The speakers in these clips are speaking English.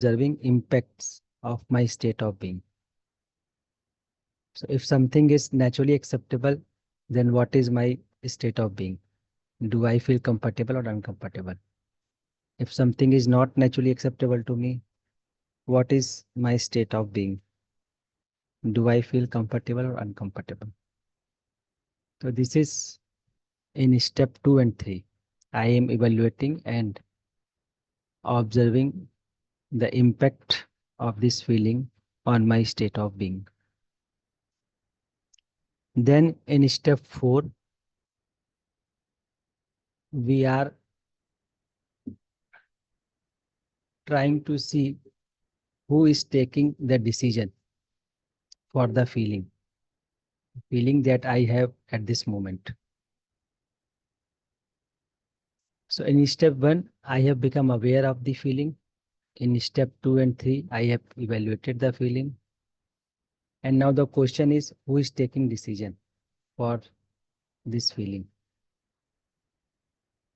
observing impacts of my state of being. So if something is naturally acceptable, then what is my state of being? Do I feel comfortable or uncomfortable? If something is not naturally acceptable to me, what is my state of being? Do I feel comfortable or uncomfortable? So this is in step 2 and 3. I am evaluating and observing the impact of this feeling on my state of being. Then in step 4, we are trying to see who is taking the decision for the feeling that I have at this moment. So in step 1, I have become aware of the feeling. In step 2 and 3, I have evaluated the feeling. And now the question is, who is taking decision for this feeling?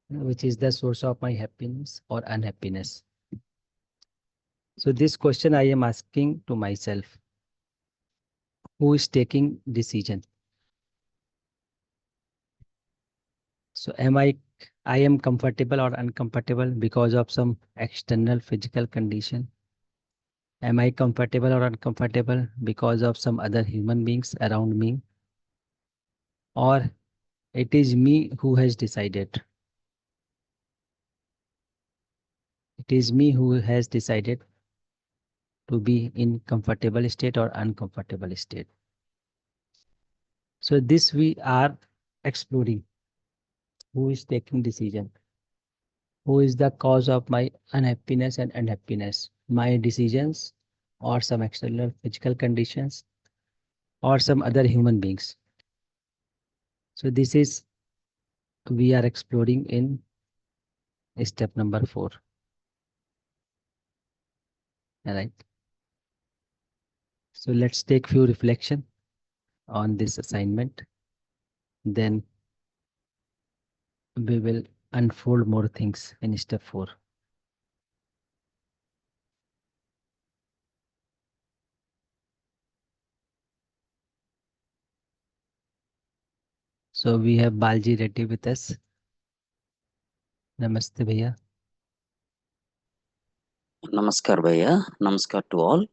Which is the source of my happiness or unhappiness? So this question I am asking to myself, who is taking decision? So I am comfortable or uncomfortable because of some external physical condition? Am I comfortable or uncomfortable because of some other human beings around me? Or it is me who has decided? It is me who has decided to be in comfortable state or uncomfortable state. So this we are exploring. Who is taking decision? Who is the cause of my unhappiness and unhappiness? My decisions or some external physical conditions or some other human beings? So this is we are exploring in step number 4. All right. So let's take few reflection on this assignment. Then we will unfold more things in step 4. So we have Balji Reddy with us. Namaste bhaiya. Namaskar, Bhaiya. Namaskar to all.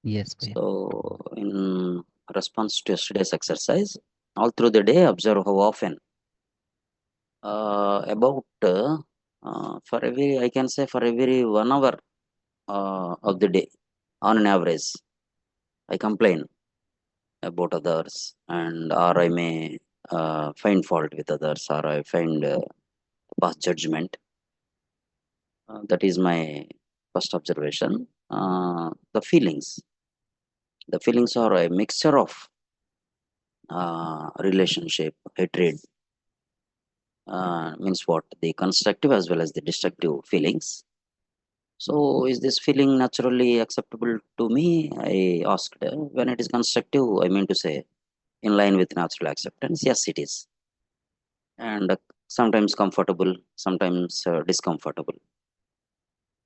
Yes, bhaiya. So, in response to yesterday's exercise, all through the day, observe how often. For every, I can say, for every 1 hour of the day, on an average, I complain about others, and or I may find fault with others, or I find pass judgment. That is my first observation. The feelings. The feelings are a mixture of relationship, hatred, means what? The constructive as well as the destructive feelings. So, is this feeling naturally acceptable to me? I asked. When it is constructive, I mean to say, in line with natural acceptance, yes, it is. And sometimes comfortable, sometimes discomfortable.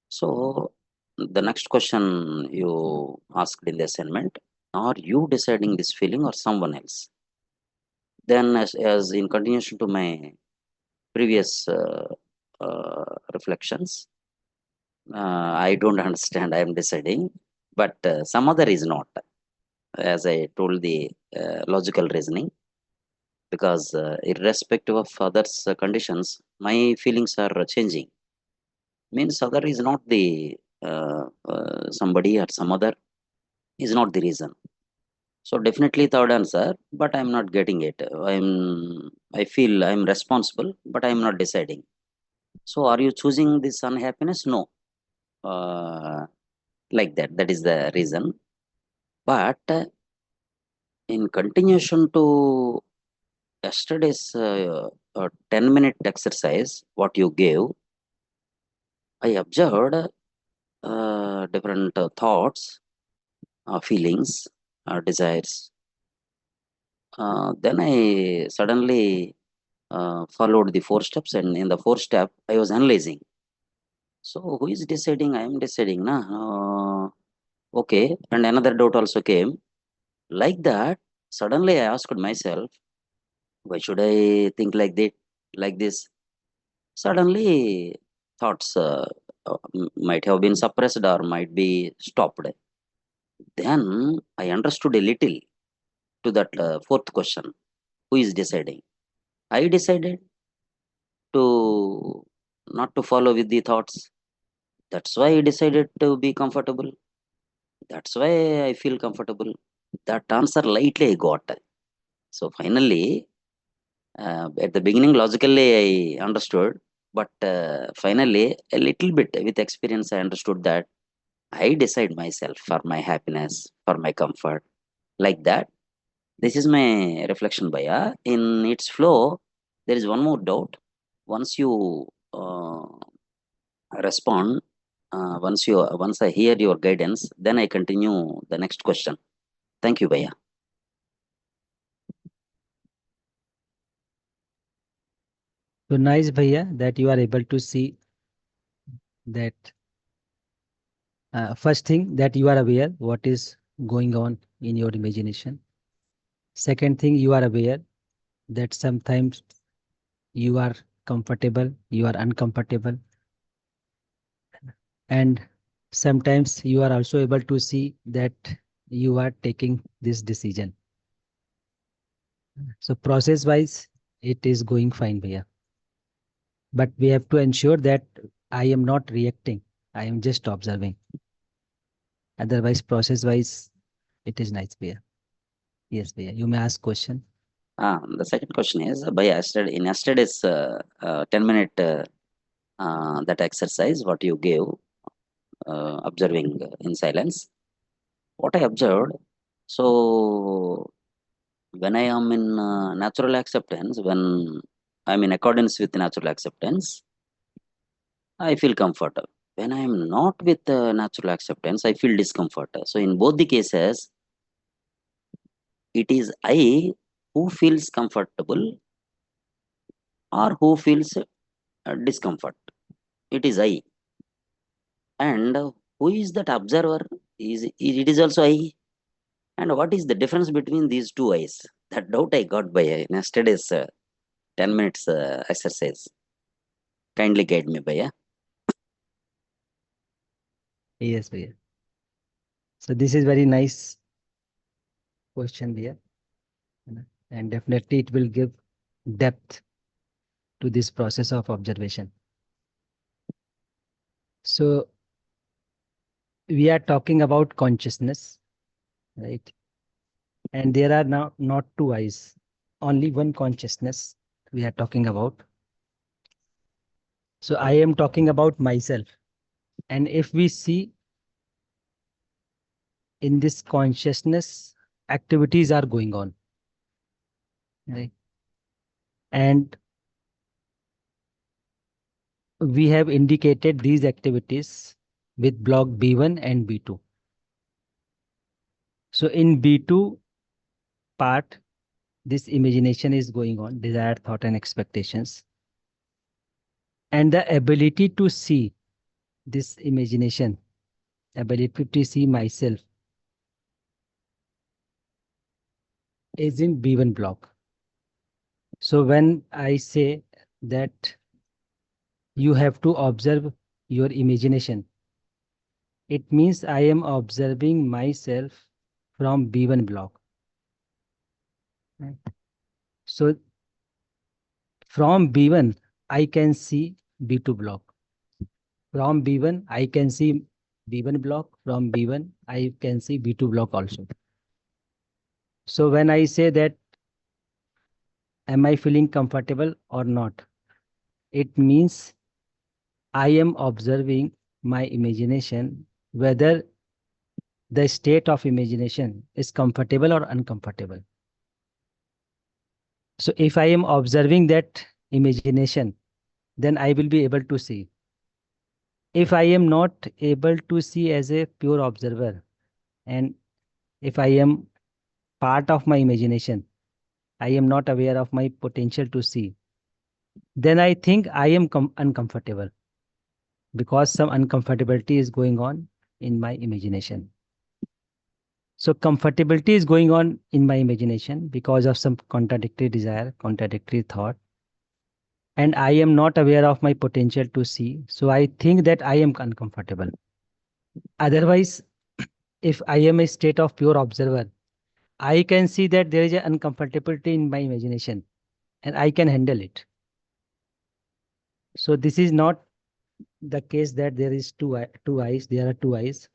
So, the next question you asked in the assignment, are you deciding this feeling or someone else? Then, as in continuation to my previous reflections, I don't understand. I am deciding, but some other is not. As I told the logical reasoning, because irrespective of others' conditions, my feelings are changing. Means other is not the somebody or some other is not the reason. So definitely third answer, but I'm not getting it. I feel I'm responsible, but I'm not deciding. So are you choosing this unhappiness? No. Like that. That is the reason. But in continuation to yesterday's 10-minute exercise, what you gave, I observed different thoughts, feelings, desires. Then I suddenly followed the 4 steps, and in the 4th step, I was analyzing So who is deciding? I am deciding, na? Okay. And another doubt also came. Like that, suddenly I asked myself, why should I think like that, like this? Suddenly, thoughts might have been suppressed or might be stopped. Then I understood a little to that fourth question: who is deciding? I decided to not to follow with the thoughts. That's why I decided to be comfortable. That's why I feel comfortable. That answer lightly I got. So finally, at the beginning, logically I understood, but finally, a little bit with experience, I understood that I decide myself for my happiness, for my comfort, like that. This is my reflection, Baya. In its flow, there is one more doubt. Once you respond, once I hear your guidance, then I continue the next question. Thank you, Baya. So nice, Bhaiya, that you are able to see that first thing that you are aware what is going on in your imagination. Second thing, you are aware that sometimes you are comfortable, you are uncomfortable, and sometimes you are also able to see that you are taking this decision. So process wise, it is going fine, Bhaiya. But we have to ensure that I am not reacting. I am just observing. Otherwise, process wise, it is nice, Bhaiya. Yes, Bhaiya. You may ask question. The second question is by yesterday in yesterday's 10-minute that exercise what you gave observing in silence. What I observed, so when I am in natural acceptance, when I'm in accordance with natural acceptance, I feel comfort. When I am not with natural acceptance, I feel discomfort. So in both the cases, it is I who feels comfortable or who feels discomfort. It is I. And who is that observer? Is it is also I. And what is the difference between these two eyes? That doubt I got by yesterday's 10 minutes exercise. Kindly guide me, Bhaiya. Yes, Bhaiya. So this is very nice question, Bhaiya. And definitely it will give depth to this process of observation. So we are talking about consciousness, right? And there are now not two eyes, only one consciousness we are talking about. So I am talking about myself. And if we see in this consciousness, activities are going on, right? And we have indicated these activities with block B1 and B2. So in B2 part, this imagination is going on, desire, thought, and expectations. And the ability to see this imagination, ability to see myself is in B1 block. So when I say that you have to observe your imagination, it means I am observing myself from B1 block. Right? So from B1, I can see B2 block. From B1, I can see B1 block. From B1, I can see B2 block also. So when I say that, am I feeling comfortable or not? It means I am observing my imagination, whether the state of imagination is comfortable or uncomfortable. So if I am observing that imagination, then I will be able to see. If I am not able to see as a pure observer, and if I am part of my imagination, I am not aware of my potential to see, then I think I am uncomfortable. because some uncomfortability is going on in my imagination. So comfortability is going on in my imagination because of some contradictory desire, contradictory thought, and I am not aware of my potential to see. So I think that I am uncomfortable. Otherwise, if I am a state of pure observer, I can see that there is an uncomfortability in my imagination and I can handle it. So this is not the case that there is two eyes, there are two eyes.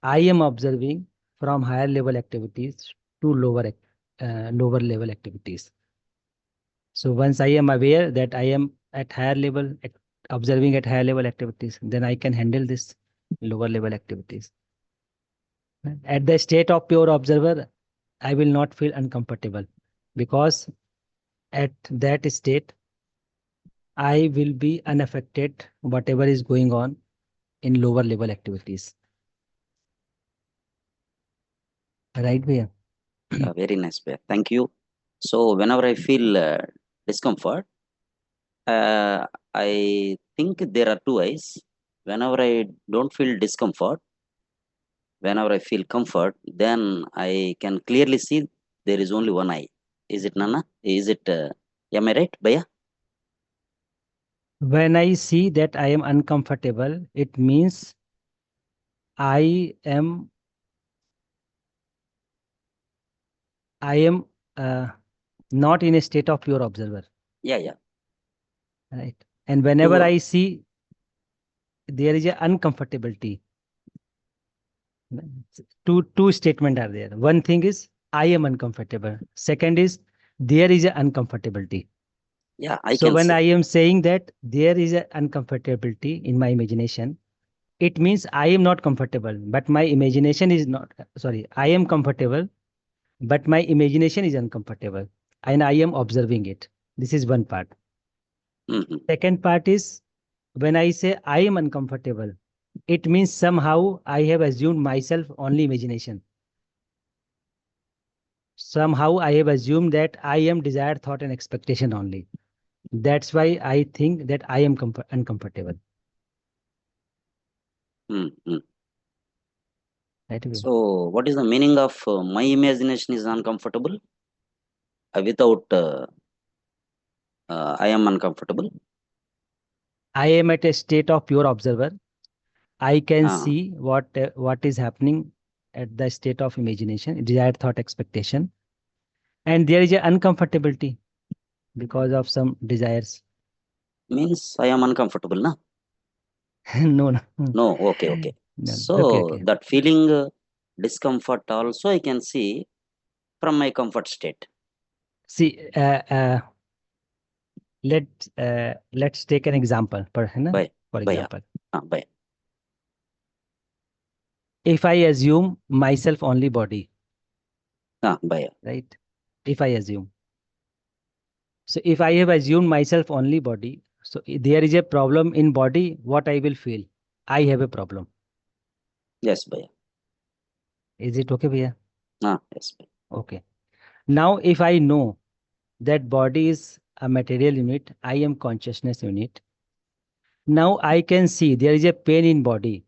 I am observing from higher level activities to lower level activities. So once I am aware that I am at higher level, observing at higher level activities, then I can handle this lower level activities. At the state of pure observer, I will not feel uncomfortable because at that state, I will be unaffected whatever is going on in lower level activities. Right, Bhaiya? Very nice, Bhaiya. Thank you. So whenever I feel discomfort, I think there are two eyes. Whenever I don't feel discomfort, whenever I feel comfort, then I can clearly see there is only one eye. Is it Nana? Is it? Am I right, Bhaiya? When I see that I am uncomfortable, it means I am uh, not in a state of pure observer, Yeah, yeah. right? And whenever Two. I see there is a uncomfortability, two statement are there. One thing is I am uncomfortable. Second is there is a uncomfortability. Yeah, I So can when see. I am saying that there is a uncomfortability in my imagination, it means I am not comfortable, but my imagination is not, sorry, I am comfortable, but my imagination is uncomfortable and I am observing it. This is one part. Mhm. Second part is when I say I am uncomfortable, it means somehow I have assumed myself only imagination. Somehow I have assumed that I am desire, thought, and expectation only. That's why I think that I am uncomfortable. Mhm. Right away. So, what is the meaning of my imagination is uncomfortable? Without I am uncomfortable. I am at a state of pure observer. I can Ah, see what is happening at the state of imagination, desire, thought, expectation, and there is a uncomfortability because of some desires. means I am uncomfortable, na? No, no, No, okay, okay. no. Okay, So okay. that feeling discomfort also I can see from my comfort state. See, let's take an example. है ना? By, For by, example, by. if I assume myself only body, By. right? If I assume, so if I have assumed myself only body, so there is a problem in body. What I will feel? I have a problem. Yes, by. Is it okay, Bhaiya? Yes, by. Okay. Now, if I know that body is a material unit, I am consciousness unit. Now I can see there is a pain in body.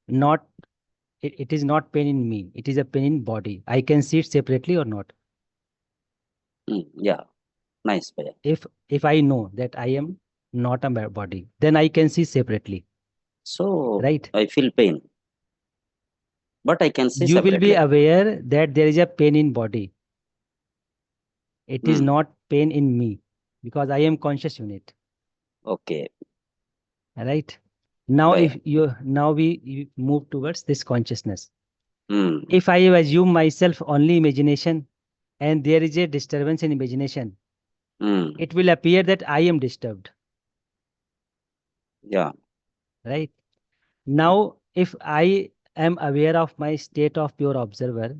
Not it is not pain in me. It is a pain in body. I can see it separately or not. Yeah, nice, by. If I know that I am not a body, then I can see separately, So right? I feel pain, but I can see You will be separately. aware that there is a pain in body. It is Hmm. not pain in me because I am conscious unit, Okay, right? Now, by. if you now we you move towards this consciousness. Hmm. If I assume myself only imagination and there is a disturbance in imagination, Hmm. it will appear that I am disturbed, Yeah. right? Now, if I am aware of my state of pure observer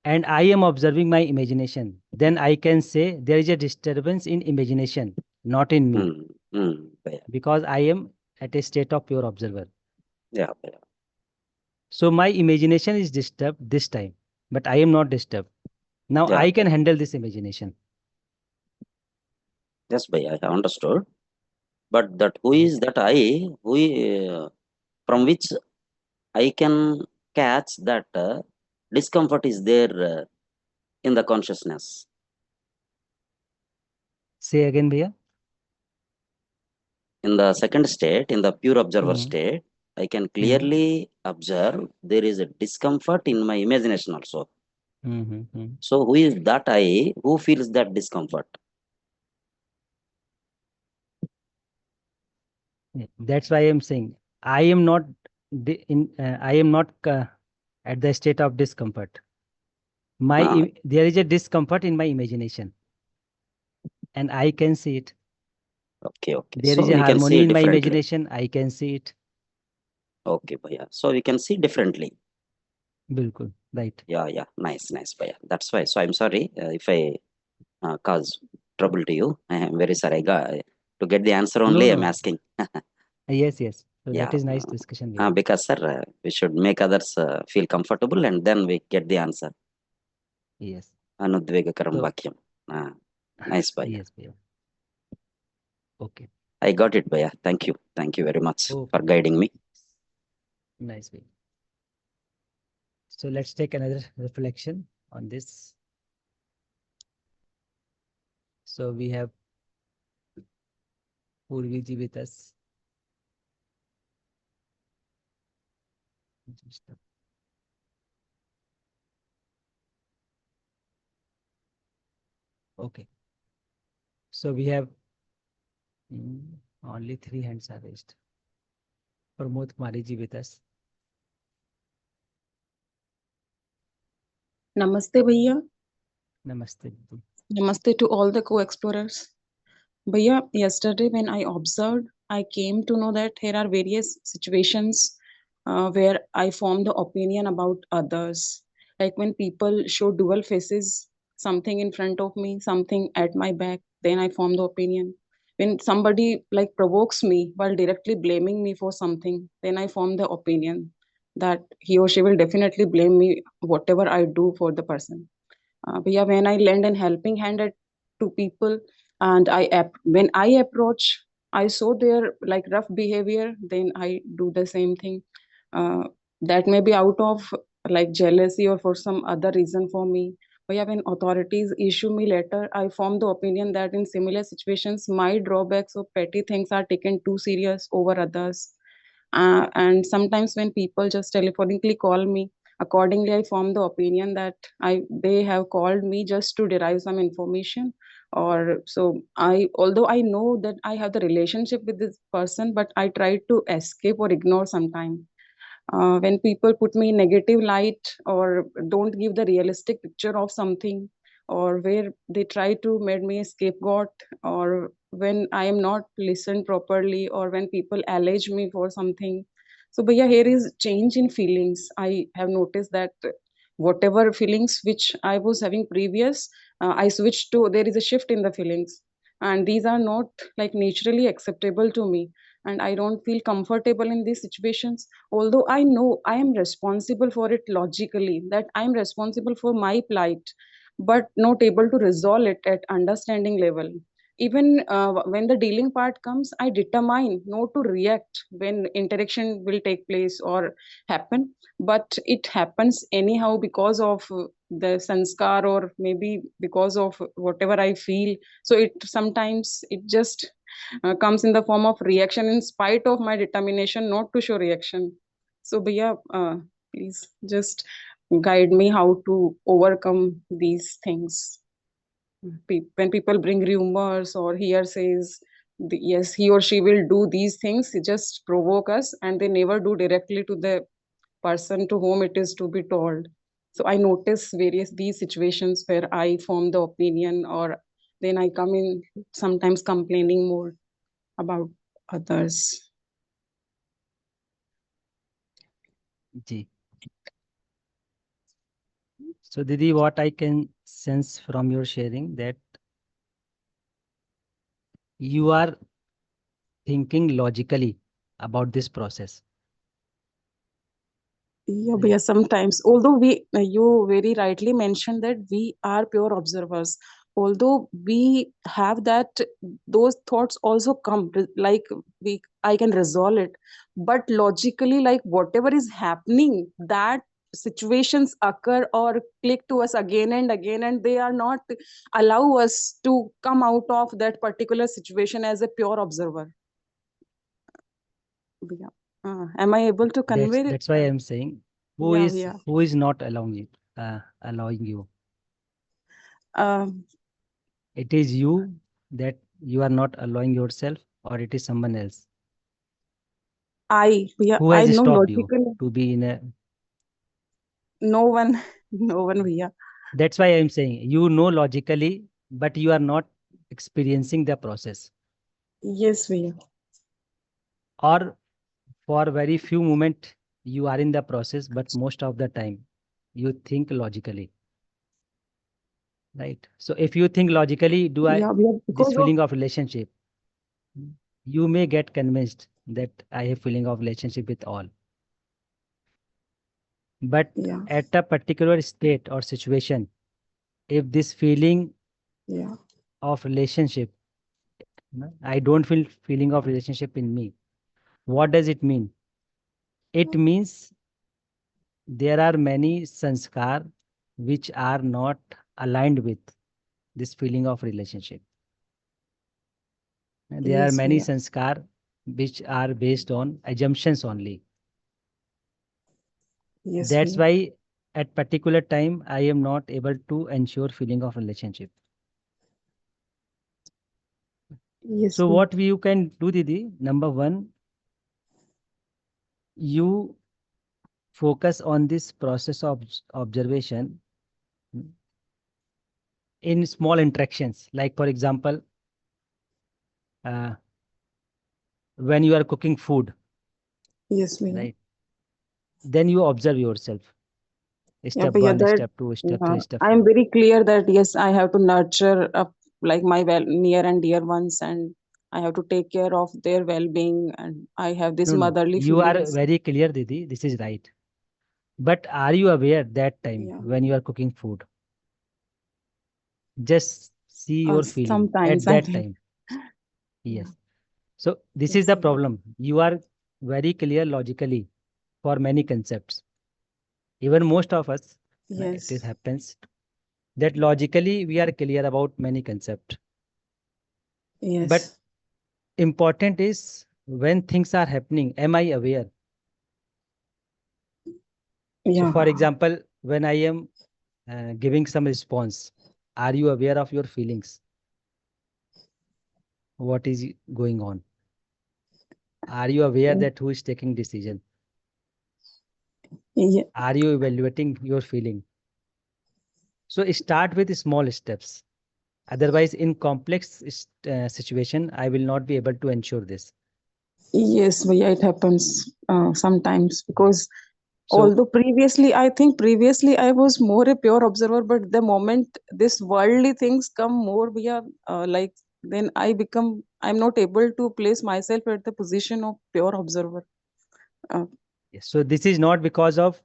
and I am observing my imagination, then I can say there is a disturbance in imagination, not in me, Hmm. Hmm. By. because I am at a state of pure observer. Yeah, by. So my imagination is disturbed this time, but I am not disturbed. Now Yeah, I by. can handle this imagination. Yes, by. I have understood. but that who is that I, from which I can catch that discomfort is there in the consciousness. Say again, Bhaiya. In the second state, in the pure observer Hmm. state, I can Hmm. clearly observe there is a discomfort in my imagination also. Hmm. Hmm. So who is that I who feels that discomfort? Yeah, that's why I'm saying I am not I am not at the state of discomfort. Uh, There is a discomfort in my imagination, and I can see it. okay, okay. There So is a we can harmony see in my differently. imagination. I can see it. Okay, Bhaiya. So we can see differently. Bilkul, right. Yeah, yeah. Nice, nice, Bhaiya. That's why. So I'm sorry if I cause trouble to you. I am very sorry. To get the answer No, only, I'm no. asking. Yes, yes. So that Yeah. is nice discussion, Bhaiya. Because, sir, we should make others feel comfortable and then we get the answer. Yes. Anudvegakaram So Vakyam. Nice, Bhaiya. yes, Bhaiya. Okay. I got it, Bhaiya. Thank you. Thank you very much for Okay. guiding me. Nice, Bhaiya. So let's take another reflection on this. So we have Purviji with us. Okay. So we have only 3 hands are raised. Pramod Mariji with us. Namaste, Bhaiya. Namaste. Namaste to all the co-explorers. Bhaiya, yesterday when I observed, I came to know that here are various situations where I form the opinion about others. Like when people show dual faces, something in front of me, something at my back, then I form the opinion. When somebody like provokes me while directly blaming me for something, then I form the opinion that he or she will definitely blame me whatever I do for the person. But yeah, when I lend an helping hand to people, and when I approach, I saw their like rough behavior, then I do the same thing. Uh, that may be out of like jealousy or for some other reason for me. But yeah, when authorities issue me letter, I form the opinion that in similar situations, my drawbacks or petty things are taken too serious over others. And sometimes when people just telephonically call me, accordingly I form the opinion that they have called me just to derive some information. Or so I, although I know that I have the relationship with this person, but I try to escape or ignore sometime. When people put me in negative light or don't give the realistic picture of something, or where they try to make me a scapegoat, or when I am not listened properly, or when people allege me for something. So but yeah, here is change in feelings. I have noticed that whatever feelings which I was having previous, I switched to, there is a shift in the feelings, and these are not like naturally acceptable to me, and I don't feel comfortable in these situations. Although I know I am responsible for it logically, that I am responsible for my plight, but not able to resolve it at understanding level. Even when the dealing part comes, I determine not to react when interaction will take place or happen, but it happens anyhow because of the sanskar, or maybe because of whatever I feel. So it sometimes it just comes in the form of reaction in spite of my determination not to show reaction. So Bhaiya, please just guide me how to overcome these things. When people bring rumors or hearsays, yes, he or she will do these things, just provoke us, and they never do directly to the person to whom it is to be told. So I notice various these situations where I form the opinion, or then I come in sometimes complaining more about others. Ji. So Didi, what I can sense from your sharing that you are thinking logically about this process. Yeah, Right. sometimes, although we, you very rightly mentioned that we are pure observers, although we have that, those thoughts also come, like I can resolve it, but logically, like whatever is happening, that situations occur or click to us again and again, and they are not allow us to come out of that particular situation as a pure observer. Yeah. Am I able to convey it? That's why I'm saying Yeah, yeah. who is not allowing it, allowing you. Um, It is you that you are not allowing yourself, or it is someone else yeah, who I has know stopped you logically, to be in a. no one, no one, yeah. That's why I'm saying you know logically, but you are not experiencing the process, Yes, Via. or for very few moment you are in the process, but most of the time you think logically, right? So if you think logically, do I Yeah, Via, this because of, feeling of relationship, you may get convinced that I have feeling of relationship with all, but yeah, at a particular state or situation, if this feeling yeah, of relationship, I don't feel feeling of relationship in me. What does it mean? It means there are many sanskar which are not aligned with this feeling of relationship. There are yes, many Via. sanskar which are based on assumptions only. Yes, That's Via. why at particular time I am not able to ensure feeling of relationship. Yes, So Via. what you can do, Didi, number one, you focus on this process of observation in small interactions. Like for example, uh, when you are cooking food, Yes, Via. right? Then you observe yourself. Yeah, Step but yeah, one, that, step two, step yeah, three, step I'm four. very clear that yes, I have to nurture up like my well near and dear ones, and I have to take care of their well-being, and I have this No, no. motherly You are feelings. very clear, Didi. This is right. But are you aware that time Yeah, when you are cooking food? Just see your feeling sometimes at I that think. time. Yeah, Yes. So this is yes, the Via. problem. You are very clear logically for many concepts. Even most of us, it is Yes, happens that logically we are clear about many concepts. But yes, important is when things are happening, am I aware? So yeah, for example, when I am giving some response, are you aware of your feelings? What is going on? Are you aware that who is taking decision? yeah. Are you evaluating your feeling? So start with small steps. Otherwise, in complex situation, I will not be able to ensure this. Yes, but yeah, it happens sometimes Right. because So although previously, I think previously I was more a pure observer, but the moment this worldly things come more, yeah, like then I'm not able to place myself at the position of pure observer. Uh, yes, so this is not because of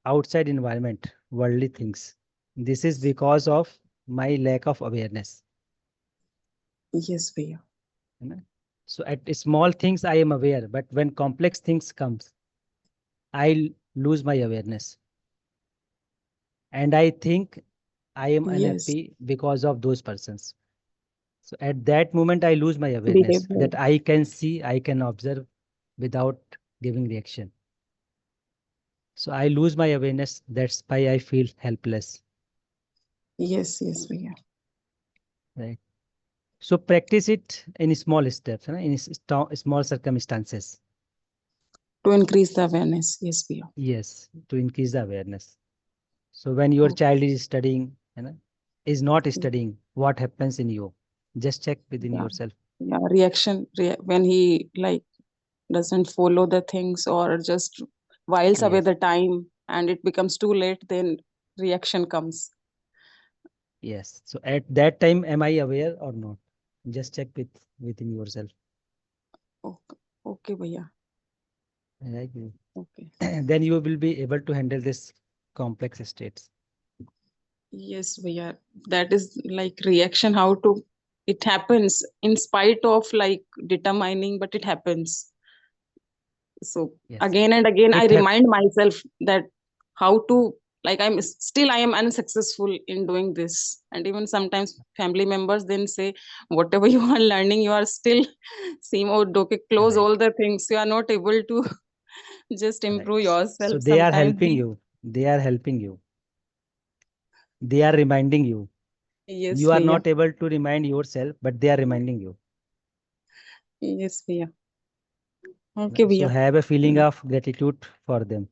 outside environment, worldly things. This is because of my lack of awareness. yes, Bhaiya. You know? So at small things I am aware, but when complex things comes, I lose my awareness. And I think I am Yes, unhappy because of those persons. So at that moment, I lose my awareness behavior. that I can see, I can observe without giving reaction. So I lose my awareness. That's why I feel helpless. Yes, yes, Bhaiya. Right. So practice it in small steps, in small circumstances. To increase the awareness. Yes, Bhaiya. Yes, to increase the awareness. So when your Oh, child is studying, is not yeah, studying, what happens in you? Just check within yeah, yourself. yeah. When he like doesn't follow the things or just whiles away Yes, the time and it becomes too late, then reaction comes. yes. So at that time, am I aware or not? Just check within yourself. Okay, okay, Bhaiya. Right? Okay. Then you will be able to handle this complex states. Yes, Bhaiya. That is like reaction, how to, it happens in spite of like determining, but it happens. So Yes, again and again, I it hap remind myself that how to, like, still I am unsuccessful in doing this. And even sometimes family members then say, whatever you are learning, you are still same old okay, close right, all the things. You are not able to just right. improve So yourself they are sometimes. helping you. They are helping you. They are reminding you. Yes, You are Bhaiya. not able to remind yourself, but they are reminding you. Yes, Bhaiya. Okay, So Bhaiya. have a feeling of gratitude for them.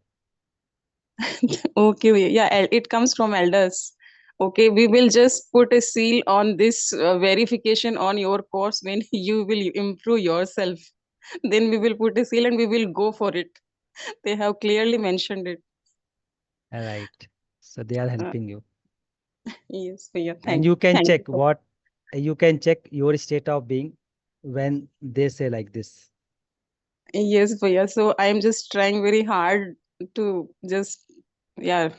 Okay, yeah, it comes from elders. Okay, we will just put a seal on this verification on your course when you will improve yourself. Then we will put a seal and we will go for it. They have clearly mentioned it. Right. So they are Uh, helping you. yes, Priya. And you can Thank you. check what you can check your state of being when they say like this. Yes, Priya. So I am just trying very hard to just, yeah,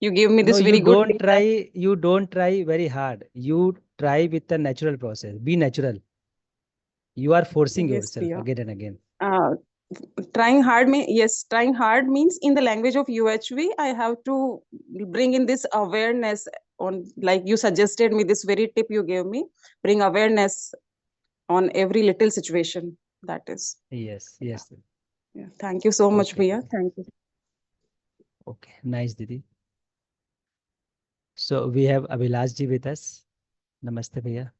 you give me No, this very good feedback. you don't try very hard. You try with the natural process. Be natural. You are forcing Yes, yourself Priya. again and again. Uh, Trying hard yes, trying hard means in the language of UHV I have to bring in this awareness on, like you suggested me, this very tip you gave me, bring awareness on every little situation. That is, Yes, yeah, yes. yeah. Thank you so much, Okay, Priya. Didi. Thank you. Okay, nice, Didi. So we have Abhilash ji with us. Namaste, bhaiya.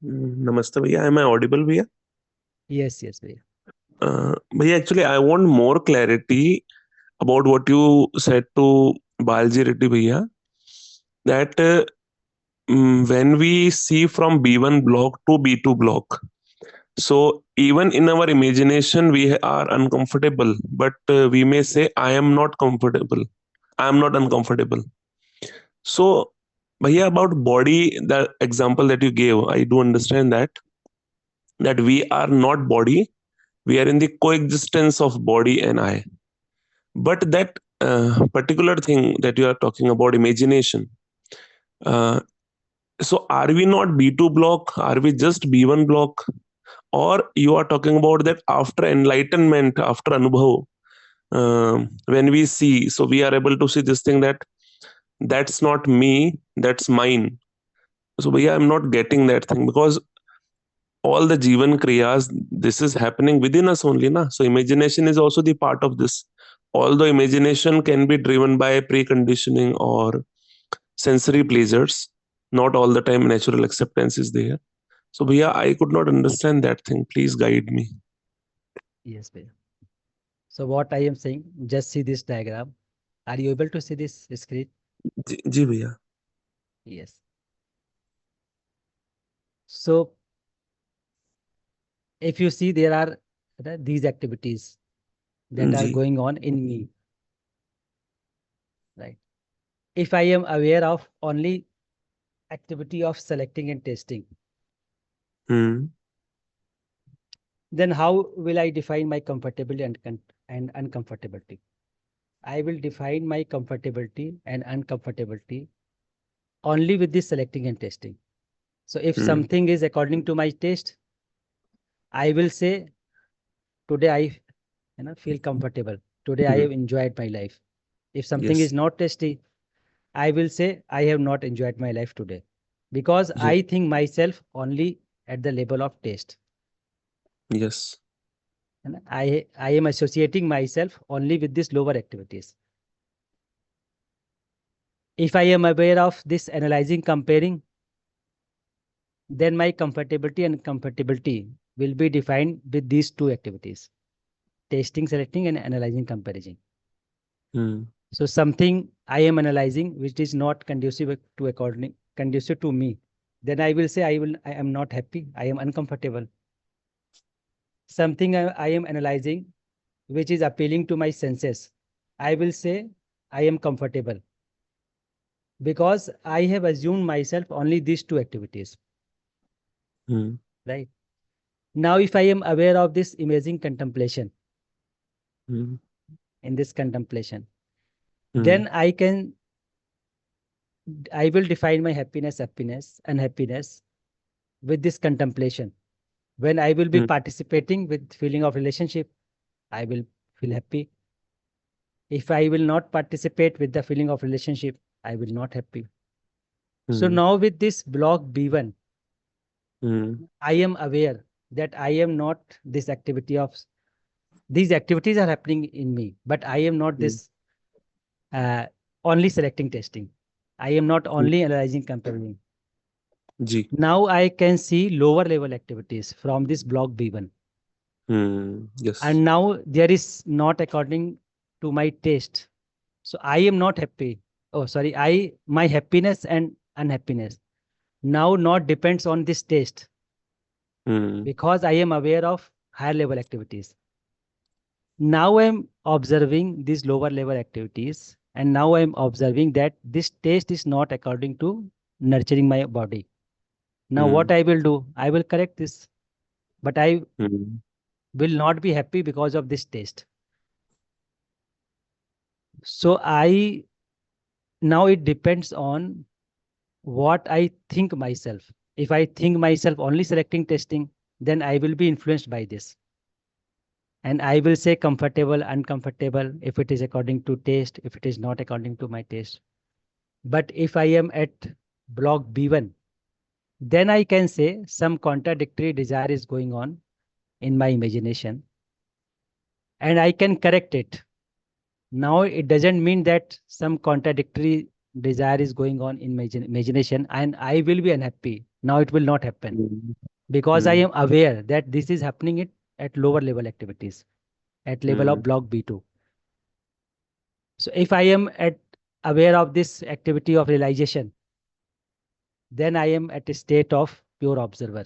Namaste भैया, am I audible भैया? Yes, yes, bhaiya. भैया, actually I want more clarity about what you said to Balji Reddy भैया, that when we see from B1 block to B2 block, so even in our imagination we are uncomfortable, but we may say I am not comfortable, I am not uncomfortable. So भैया, about body, the example that you gave, I do understand that we are not body, we are in the coexistence of body and I. But that particular thing that you are talking about, imagination, uh, so are we not B2 block, are we just B1 block, or you are talking about that after enlightenment, after anubhav, when we see, so we are able to see this thing, that that's not me, that's mine. So yeah, I'm not getting that thing, because all the jivan kriyas, this is happening within us only, na? So imagination is also the part of this. Although imagination can be driven by preconditioning or sensory pleasures, not all the time natural acceptance is there. So yeah, I could not understand that thing. Please guide me. Yes, bhaiya. So what I am saying, just see this diagram. Are you able to see this screen? जी भैया. Yes. So if you see, there are these activities that are ji. going on in me, right? If I am aware of only activity of selecting and testing, Hmm. then how will I define my comfortability and uncomfortability? I will define my comfortability and uncomfortability only with this selecting and testing. So if Hmm. something is according to my taste, I will say today I feel comfortable. Today I Hmm. have enjoyed my life. If something Yes. is not tasty, I will say I have not enjoyed my life today because Yes. I think myself only at the level of taste. Yes. And I am associating myself only with these lower activities. If I am aware of this analyzing, comparing, then my comfortability and comfortability will be defined with these two activities: tasting, selecting, and analyzing, comparing. Hmm. So something I am analyzing which is not conducive to me, then I will say I am not happy, I am uncomfortable. Something I am analyzing which is appealing to my senses, I will say I am comfortable because I have assumed myself only these two activities. Hmm. Right. Now, if I am aware of this imaging contemplation, Hmm. in this contemplation, Hmm. then I can I will define my happiness, unhappiness with this contemplation. When I will be Hmm. participating with feeling of relationship, I will feel happy. If I will not participate with the feeling of relationship, I will not happy. So Hmm. now with this block B1, Hmm. I am aware that I am not this activity of these activities are happening in me, but I am not Hmm. this only selecting testing. I am not Hmm. only analyzing comparing. Ji. Now I can see lower level activities from this block B1. Yes. And now there is not according to my taste. So I am not happy. Oh, sorry. My happiness and unhappiness now not depends on this taste Hmm. because I am aware of higher level activities. Now I'm observing these lower level activities, and now I'm observing that this taste is not according to nurturing my body. Now Hmm. what I will do, I will correct this, but I Hmm. will not be happy because of this taste. So I now it depends on what I think myself. If I think myself only selecting testing, then I will be influenced by this. And I will say comfortable, uncomfortable, if it is according to taste, if it is not according to my taste. But if I am at block B1, then I can say some contradictory desire is going on in my imagination and I can correct it. Now it doesn't mean that some contradictory desire is going on in my imagination and I will be unhappy. Now it will not happen Hmm. because I Hmm. am aware that this is happening at lower level activities, at level Hmm. of block B2. So if I am at aware of this activity of realization, then I am at a state of pure observer.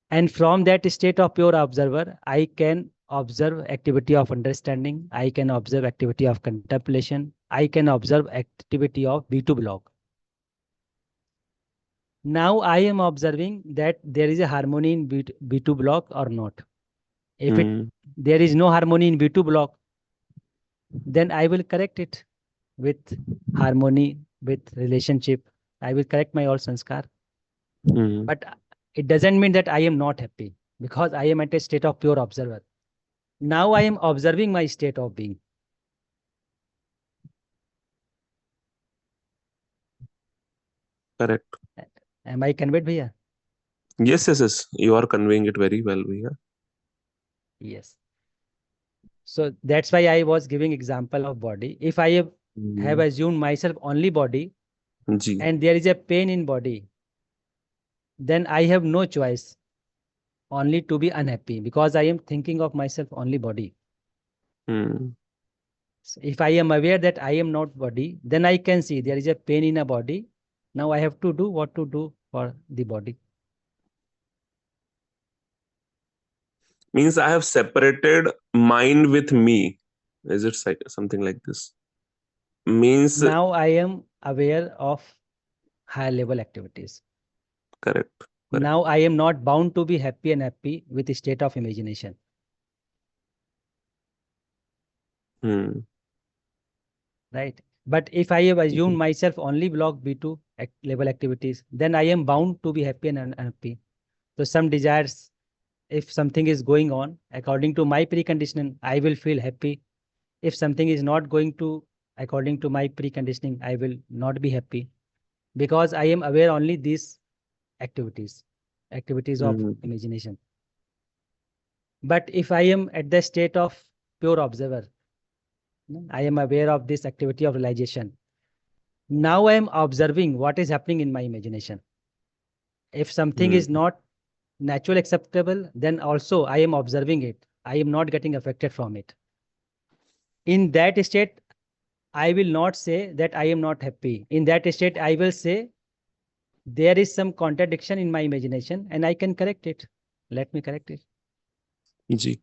And from that state of pure observer, I can observe activity of understanding. I can observe activity of contemplation. I can observe activity of B2 block. Now I am observing that there is a harmony in B2 block or not. If Hmm. there is no harmony in B2 block, then I will correct it with harmony, with relationship. I will correct my all sanskar. Hmm. But it doesn't mean that I am not happy because I am at a state of pure observer. Now I am observing my state of being. Correct. Am I conveyed, Bhaiya? Yes, yes, yes. You are conveying it very well, Bhaiya. Yes. So that's why I was giving example of body. If I have Hmm. assumed myself only body Ji. and there is a pain in body, then I have no choice only to be unhappy because I am thinking of myself only body. Hmm. So if I am aware that I am not body, then I can see there is a pain in a body. Now I have to do what to do for the body. Means I have separated mind with me. Is it something like this? Means Now I am aware of higher level activities. correct. Correct. Now I am not bound to be happy and happy with the state of imagination. Hmm. Right. But if I have assumed myself only block B2 level activities, then I am bound to be happy and unhappy. So some desires, if something is going on according to my preconditioning, I will feel happy. If something is not going to according to my preconditioning, I will not be happy because I am aware only these activities of Hmm. imagination. But if I am at the state of pure observer, I am aware of this activity of realization. Now I am observing what is happening in my imagination. If something Hmm. is not natural acceptable, then also I am observing it. I am not getting affected from it. In that state, I will not say that I am not happy. In that state, I will say there is some contradiction in my imagination and I can correct it. Let me correct it. Ji.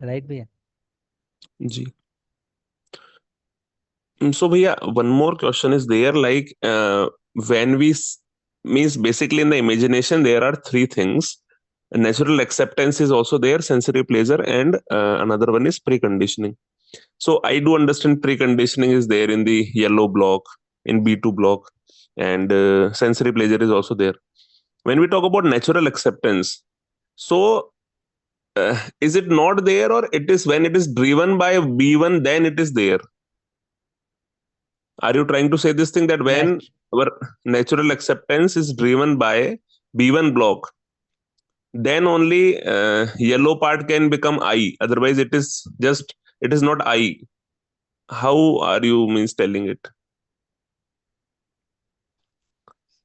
Right, Bhaiya? Ji. So, Bhaiya, one more question is there. Like, when means basically in the imagination, there are three things. Natural acceptance is also there, sensory pleasure, and another one is preconditioning. So I do understand preconditioning is there in the yellow block, in B2 block, and sensory pleasure is also there. When we talk about natural acceptance, so is it not there, or it is when it is driven by B1, then it is there? Are you trying to say this thing that when Nat our natural acceptance is driven by B1 block, then only yellow part can become I? Otherwise, it is not I. How are you means telling it?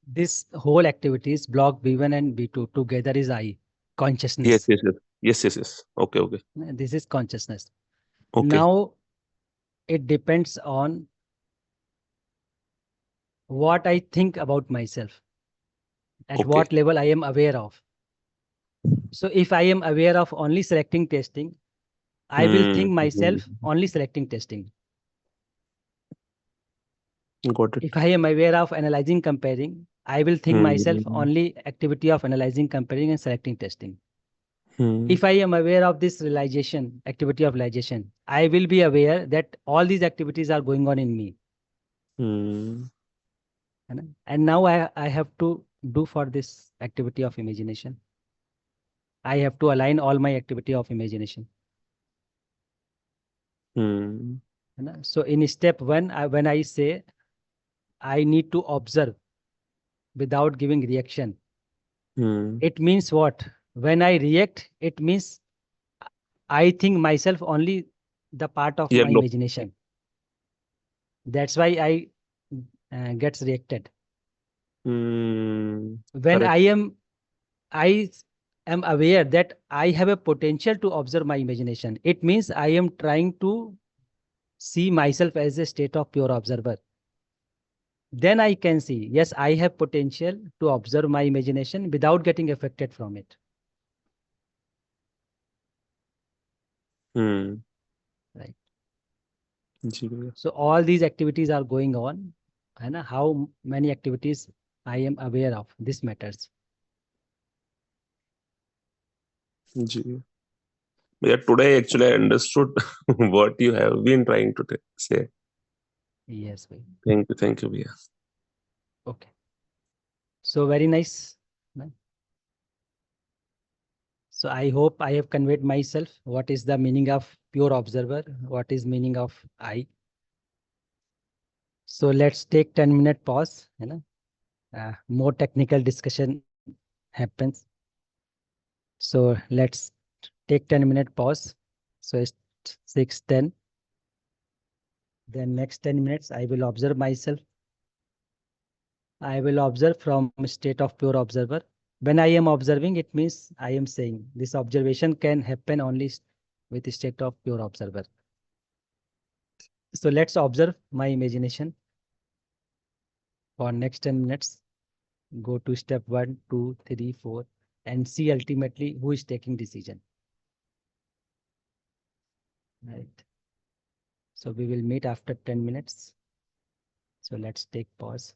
this whole activities block B1 and B2 together is I, Yes, consciousness. yes, yes, yes, yes, yes. Okay, okay, This is consciousness. okay, Now it depends on what I think about myself, at okay. what level I am aware of. So if I am aware of only selecting testing, I will Hmm. think Hmm. myself only selecting testing. Got it. If I am aware of analyzing comparing, I will think myself Hmm. only activity of analyzing comparing and selecting testing. Hmm. If I am aware of this realization, activity of realization, I will be aware that all these activities are going on in me. Hmm. है ना? And now I have to do for this activity of imagination. I have to align all my activity of imagination. Hmm. है ना? So in step one, when I say I need to observe without giving reaction, Hmm. it means what? When I react, it means I think myself only the part of my Yellow. imagination. That's why I gets reacted. Hmm. When Correct. I am aware that I have a potential to observe my imagination, it means I am trying to see myself as a state of pure observer. Then I can see, yes, I have potential to observe my imagination without getting affected from it. Hmm. Right. जी भैया. So all these activities are going on. And how many activities I am aware of, this matters. जी भैया. Yeah, today actually I understood what you have been trying to say. Yes. Bhai. Thank you, भैया. Okay. So very nice. Right? So I hope I have conveyed myself what is the meaning of pure observer, what is meaning of I. So let's take 10-minute pause. More technical discussion happens. So let's take 10-minute pause. So it's 6:10. Then next 10 minutes, I will observe myself. I will observe from state of pure observer. When I am observing, it means I am saying this observation can happen only with the state of pure observer. So let's observe my imagination for next 10 minutes. Go to step 1, 2, 3, 4, and see ultimately who is taking decision. Right. So we will meet after 10 minutes. So let's take pause.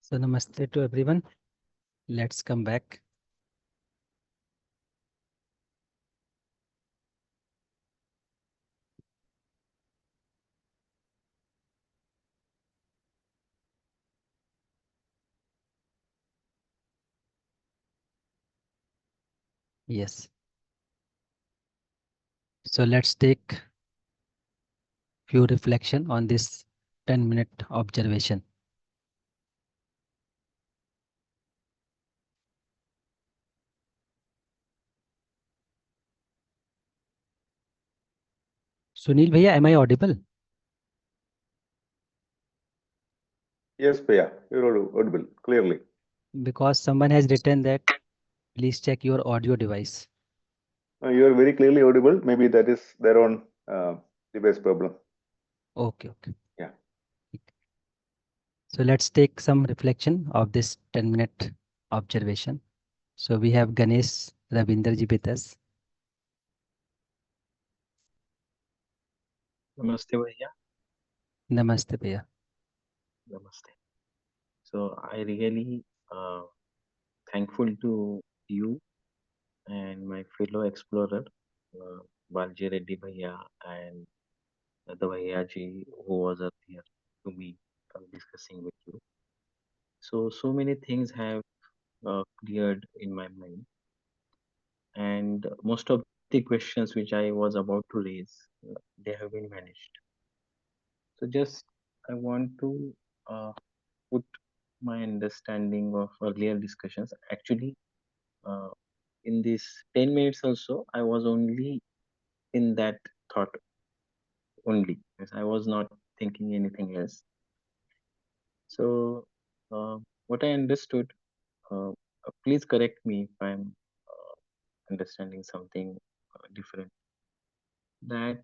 So namaste to everyone. Let's come back. Yes. So let's take few reflection on this 10-minute observation. Sunil Bhaiya, am I audible? Yes, Priya, you're audible clearly. Because someone has written that please check your audio device. You are very clearly audible. Maybe that is their own device problem. Okay, okay. Yeah. So let's take some reflection of this 10-minute observation. So we have Ganesh Ravinderji with us. Namaste, Bhaiya. Namaste Bhaiya. Namaste. So I really thankful to you and my fellow explorer, Balji Reddy Bhaiya and the Bhaiya ji who was up here to me discussing with you. So many things have cleared in my mind, and most of the questions which I was about to raise, they have been vanished. So just I want to put my understanding of earlier discussions. Actually, uh, in these 10 minutes also, I was only in that thought only. Yes, I was not thinking anything else. So, what I understood, please correct me if I'm understanding something different. That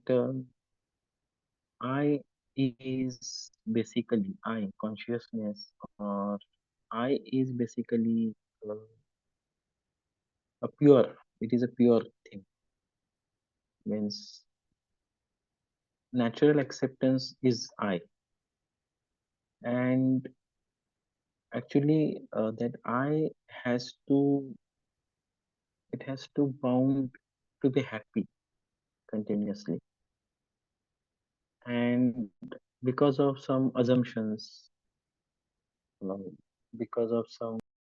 I is basically I consciousness, or I is basically a pure. It is a pure thing. Means natural acceptance is I, and actually that I has to it has to bound to be happy continuously, and because of some assumptions, um, because of some